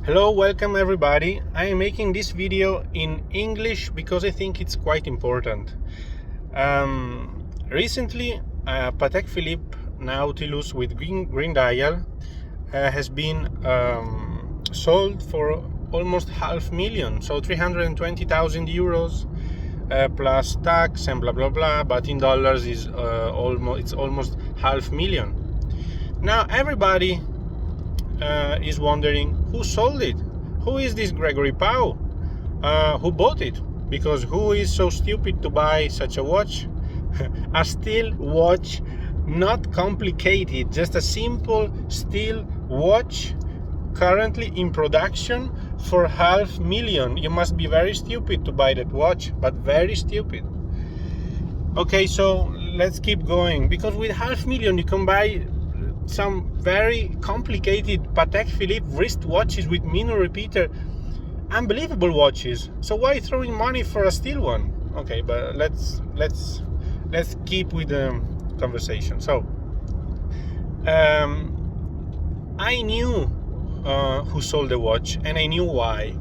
Hello, welcome everybody. I am making this video in English because I think it's quite important. Recently, Patek Philippe Nautilus with green dial has been sold for almost $500,000, so 320,000 euros plus tax and blah blah blah. But in dollars is almost $500,000. Now everybody is wondering who sold it, who is this Gregory Pau, who bought it, because who is so stupid to buy such a watch? A steel watch, not complicated, just a simple steel watch currently in production for $500,000. You must be very stupid to buy that watch, but very stupid. Okay, so let's keep going, because with $500,000 you can buy some very complicated Patek Philippe wrist watches with minute repeater, unbelievable watches. So why throwing money for a steel one? Okay, but let's keep with the conversation. So I knew who sold the watch and I knew why,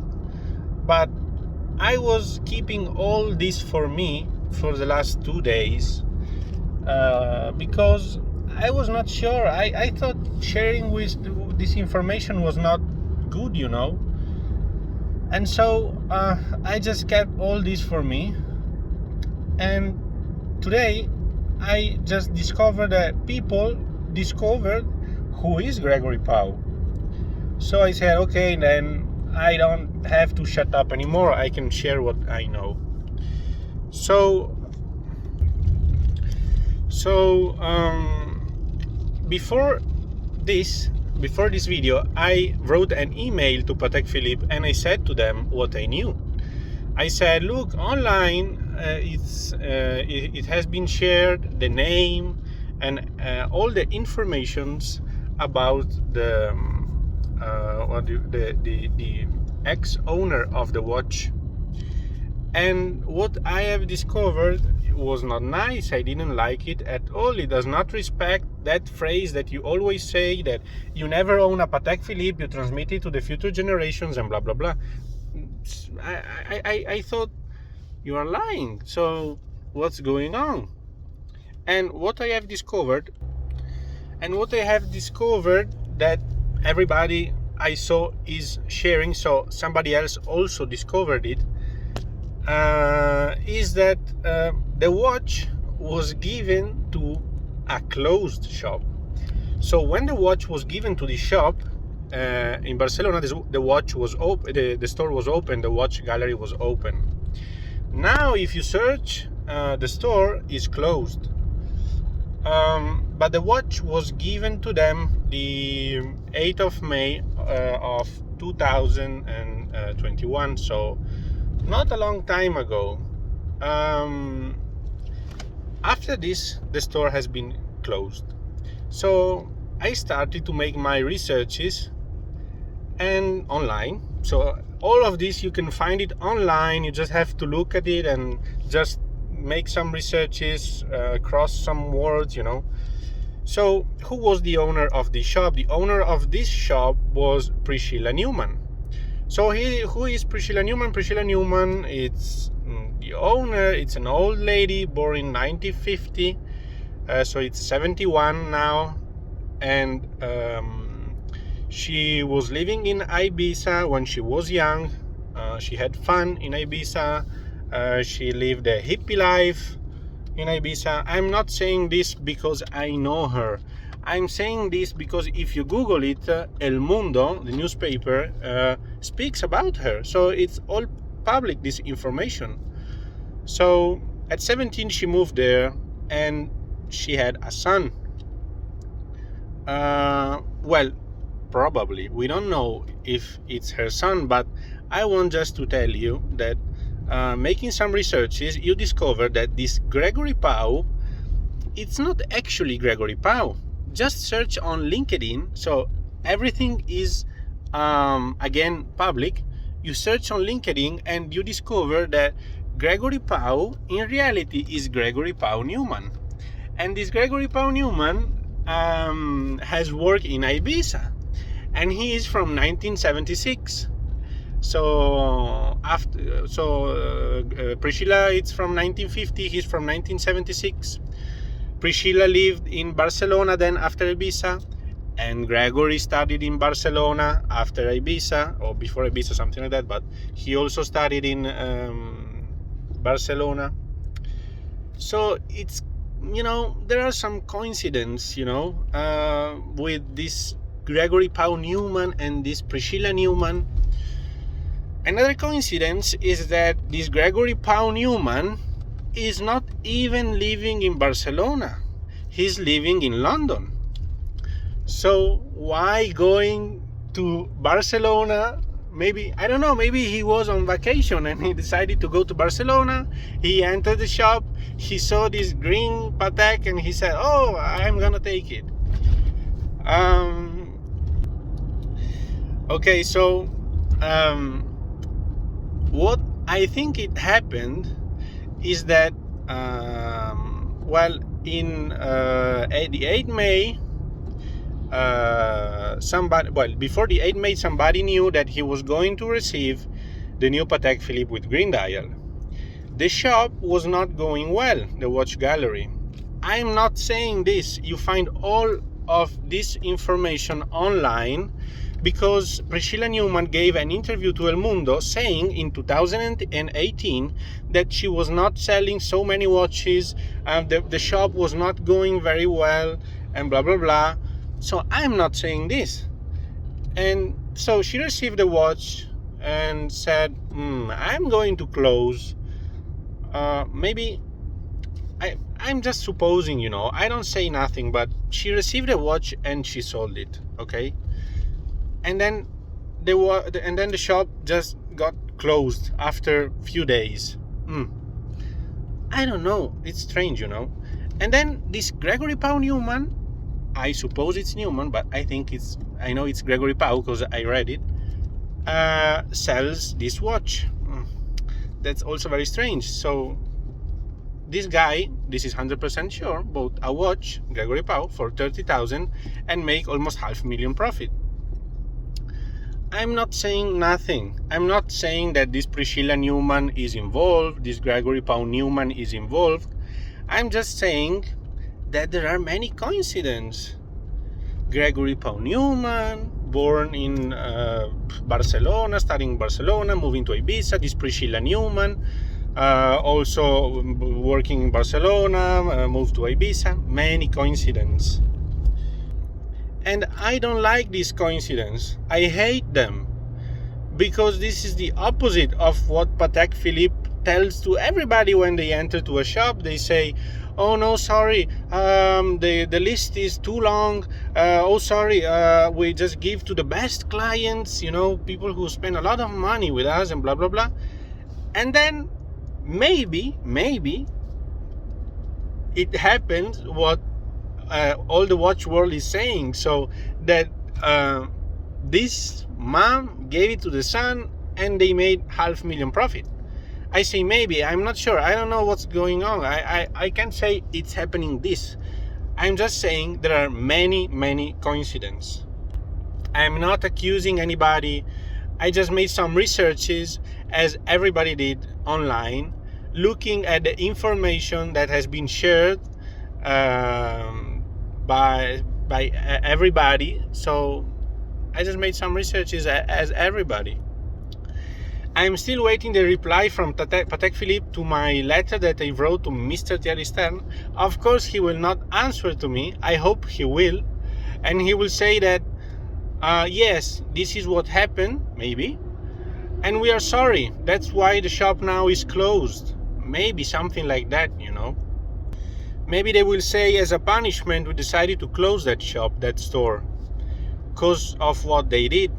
but I was keeping all this for me for the last 2 days because I was not sure. I thought sharing with this information was not good, and so I just kept all this for me. And today I just discovered that people discovered who is Gregory Pau. So I said, okay, then I don't have to shut up anymore. I can share what I know. So before this video, I wrote an email to Patek Philippe and I said to them what I knew. I said, look, online it has been shared, the name and all the informations about the ex-owner of the watch. And what I have discovered was not nice. I didn't like it at all. It does not respect that phrase that you always say, that you never own a Patek Philippe, you transmit it to the future generations and blah blah blah. I thought you are lying. So what's going on? And what I have discovered that everybody I saw is sharing, so somebody else also discovered it, is that the watch was given to a closed shop. So when the watch was given to the shop in Barcelona, the watch was open, the store was open, the watch gallery was open. Now if you search, the store is closed, but the watch was given to them the 8th of May of 2021, so not a long time ago. After this, the store has been closed. So I started to make my researches and online. So all of this, you can find it online. You just have to look at it and just make some researches, cross some words, So who was the owner of this shop? The owner of this shop was Priscilla Newman. So who is Priscilla Newman? Priscilla Newman, it's the owner. It's an old lady born in 1950, so it's 71 now, and she was living in Ibiza when she was young. She had fun in Ibiza. She lived a hippie life in Ibiza. I'm not saying this because I know her. I'm saying this because if you Google it, El Mundo, the newspaper, speaks about her. So it's all public, this information. So at 17, she moved there and she had a son. Well, probably. We don't know if it's her son, but I want just to tell you that making some researches, you discover that this Gregory Pau, it's not actually Gregory Pau. Just search on LinkedIn, so everything is again public. You search on LinkedIn and you discover that Gregory Pau in reality is Gregory Pau Newman, and this Gregory Pau Newman has worked in Ibiza, and he is from 1976. Priscilla, it's from 1950, he's from 1976. Priscilla lived in Barcelona then after Ibiza, and Gregory studied in Barcelona after Ibiza, or before Ibiza, something like that, but he also studied in Barcelona. So it's, there are some coincidences, with this Gregory Pau Newman and this Priscilla Newman. Another coincidence is that this Gregory Pau Newman is not even living in Barcelona. He's living in London. So why going to Barcelona? Maybe, I don't know, maybe he was on vacation and he decided to go to Barcelona. He entered the shop, he saw this green Patek and he said, oh, I'm gonna take it. Okay, so what I think it happened is that in the 8th May, before the 8th May, somebody knew that he was going to receive the new Patek Philippe with green dial. The shop was not going well, the watch gallery. I'm not saying this. You find all of this information online, because Priscilla Newman gave an interview to El Mundo saying in 2018 that she was not selling so many watches, the shop was not going very well, and blah blah blah. So I'm not saying this. And so she received the watch and said, I'm going to close. Maybe I'm just supposing, I don't say nothing, but she received a watch and she sold it, okay? And then the shop just got closed after a few days. I don't know. It's strange, And then this Gregory Pau Newman, I suppose it's Newman, but I know it's Gregory Pau because I read it, sells this watch. That's also very strange. So this guy, this is 100% sure, bought a watch, Gregory Pau, for 30,000 and make almost $500,000 profit. I'm not saying nothing. I'm not saying that this Priscilla Newman is involved, this Gregory Pau Newman is involved. I'm just saying that there are many coincidences. Gregory Pau Newman, born in Barcelona, studying in Barcelona, moving to Ibiza. This Priscilla Newman, also working in Barcelona, moved to Ibiza. Many coincidences. And I don't like this coincidence. I hate them, because this is the opposite of what Patek Philippe tells to everybody when they enter to a shop. They say, oh no, sorry, the list is too long. We just give to the best clients, people who spend a lot of money with us and blah blah blah. And then maybe it happens what all the watch world is saying, so that this mom gave it to the son and they made $500,000 profit. I say maybe, I'm not sure, I don't know what's going on. I can't say it's happening this. I'm just saying there are many coincidences. I'm not accusing anybody. I just made some researches, as everybody did online, looking at the information that has been shared by everybody. So I just made some researches as everybody. I'm still waiting the reply from Patek Philippe to my letter that I wrote to Mr. Thierry Stern. Of course, he will not answer to me. I hope he will. And he will say that, yes, this is what happened, maybe. And we are sorry. That's why the shop now is closed. Maybe something like that, Maybe they will say, as a punishment, we decided to close that shop, that store, because of what they did.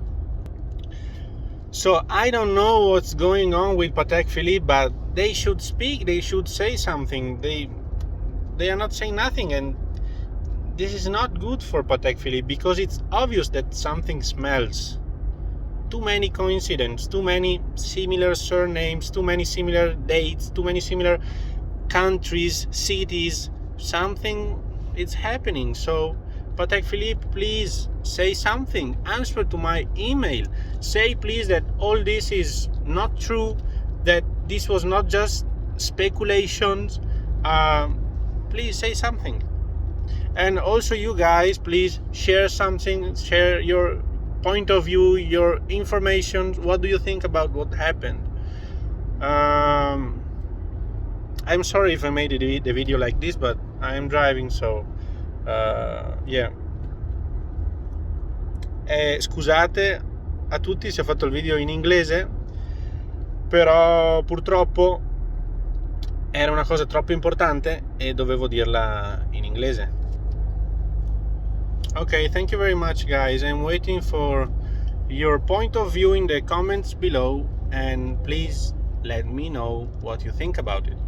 So I don't know what's going on with Patek Philippe, but they should speak, they should say something. They are not saying nothing, and this is not good for Patek Philippe, because it's obvious that something smells. Too many coincidences, too many similar surnames, too many similar dates, too many similar countries, cities. Something is happening. So Patek Philippe, please say something, answer to my email, say please that all this is not true, that this was not just speculations. Please say something. And also you guys, please share something, share your point of view, your information. What do you think about what happened? I'm sorry if I made the video like this, but I am driving, so yeah. Scusate a tutti se ho fatto il video in inglese, però purtroppo era una cosa troppo importante e dovevo dirla in inglese. Okay, thank you very much, guys. I'm waiting for your point of view in the comments below, and please let me know what you think about it.